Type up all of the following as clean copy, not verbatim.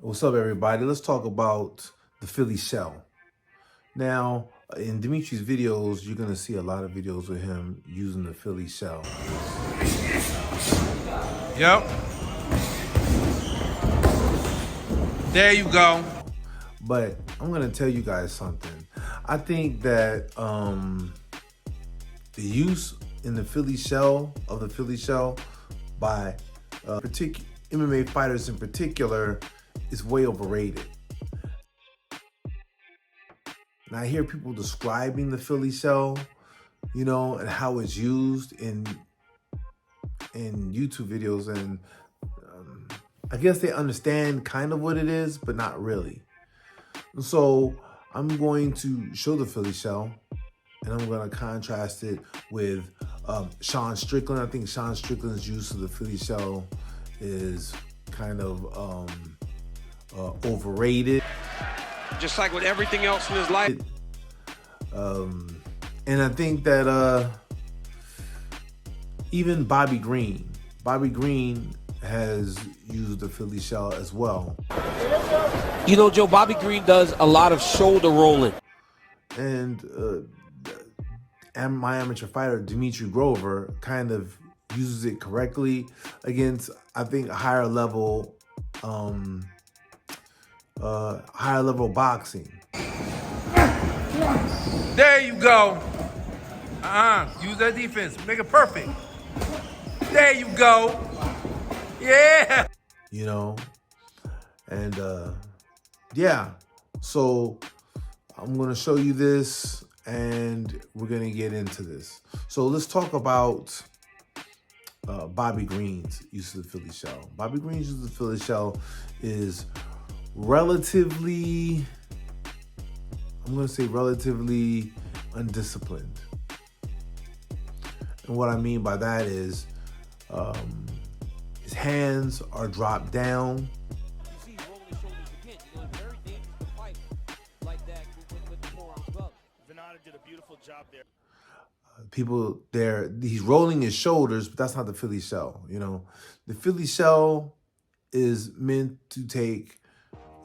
What's up, everybody? Let's talk about the Philly shell. Now, in Dimitri's videos, you're going to see a lot of videos with him using the Philly shell. Yep. There you go. But I'm going to tell you guys something. I think that the use in the Philly shell, by particular MMA fighters in particular, is way overrated. And I hear people describing the Philly shell, and how it's used in YouTube videos, and I guess they understand kind of what it is, but not really. And so I'm going to show the Philly shell, and I'm going to contrast it with Sean Strickland. I think Sean Strickland's use of the Philly shell is kind of overrated. Just like with everything else in his life. And I think that even Bobby Green has used the Philly shell as well. You know, Joe, Bobby Green does a lot of shoulder rolling. And my amateur fighter, Dimitri Grover, kind of uses it correctly against, I think, higher level boxing. There you go. Use that defense. Make it perfect. There you go. Yeah. And yeah. So I'm going to show you this, and we're going to get into this. So let's talk about Bobby Green's use of the Philly shell. Bobby Green's use of the Philly shell is relatively undisciplined. And what I mean by that is his hands are dropped down. Did a beautiful job there. People there, he's rolling his shoulders, but that's not the Philly shell. The Philly shell is meant to take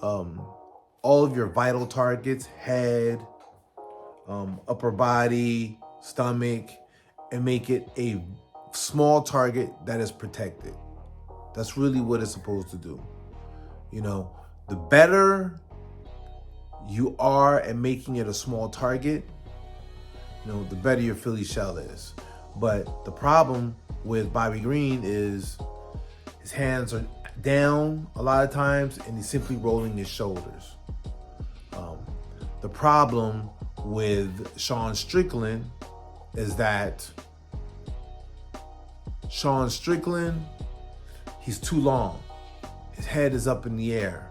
all of your vital targets, head, upper body, stomach, and make it a small target that is protected. That's really what it's supposed to do. The better you are at making it a small target, the better your Philly shell is. But the problem with Bobby Green is his hands are down a lot of times, and he's simply rolling his shoulders. The problem with Sean Strickland is that Sean Strickland, he's too long. His head is up in the air,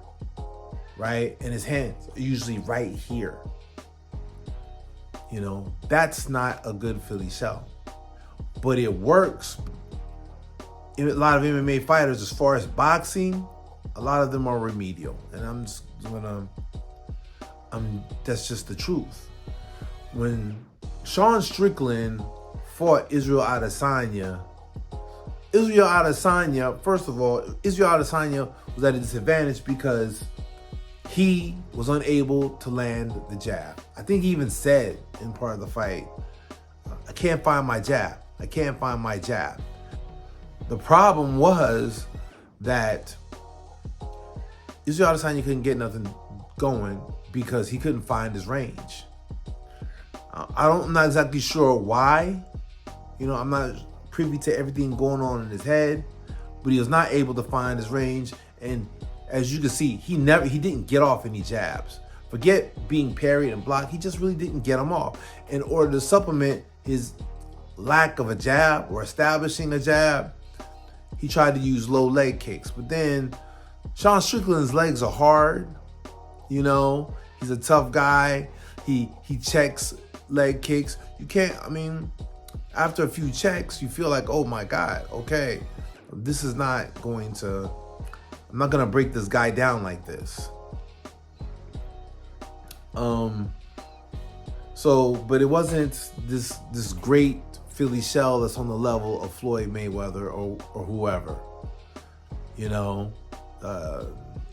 right? And his hands are usually right here. That's not a good Philly shell. But it works. A lot of MMA fighters, as far as boxing, a lot of them are remedial. And that's just the truth. When Sean Strickland fought Israel Adesanya, first of all, Israel Adesanya was at a disadvantage because he was unable to land the jab. I think he even said in part of the fight, I can't find my jab. The problem was that Israel Adesanya couldn't get nothing going because he couldn't find his range. I'm not exactly sure why. I'm not privy to everything going on in his head, but he was not able to find his range. And as you can see, he didn't get off any jabs. Forget being parried and blocked. He just really didn't get them off. In order to supplement his lack of a jab or establishing a jab, he tried to use low leg kicks. But then Sean Strickland's legs are hard. He's a tough guy. He checks leg kicks. You can't, after a few checks, you feel like, oh my God, okay, I'm not going to break this guy down like this. But it wasn't this great Philly shell that's on the level of Floyd Mayweather or whoever.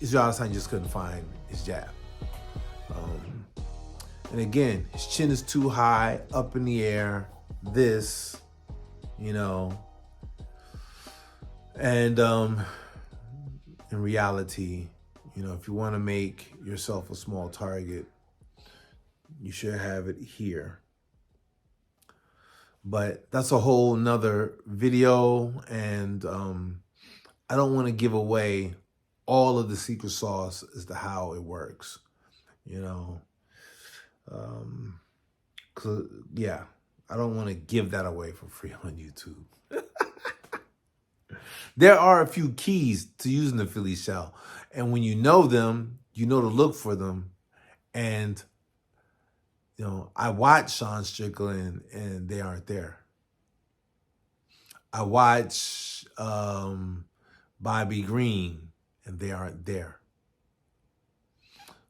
Israel Adesanya just couldn't find his jab. And again, his chin is too high, up in the air, this, you know. And in reality, you know, if you want to make yourself a small target, you should have it here. But that's a whole nother video, and I don't want to give away all of the secret sauce as to how it works, you know. 'Cause, yeah, I don't want to give that away for free on YouTube. There are a few keys to using the Philly shell, and when you know them, you know to look for them. And you know, I watch Sean Strickland, and they aren't there. I watch Bobby Green, and they aren't there.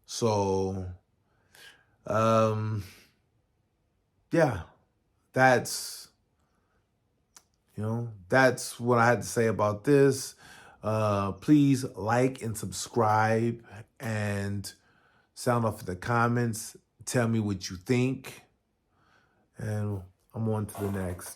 So, yeah, that's, you know, that's what I had to say about this. Please like and subscribe and sound off in the comments. Tell me what you think. And I'm on to the next.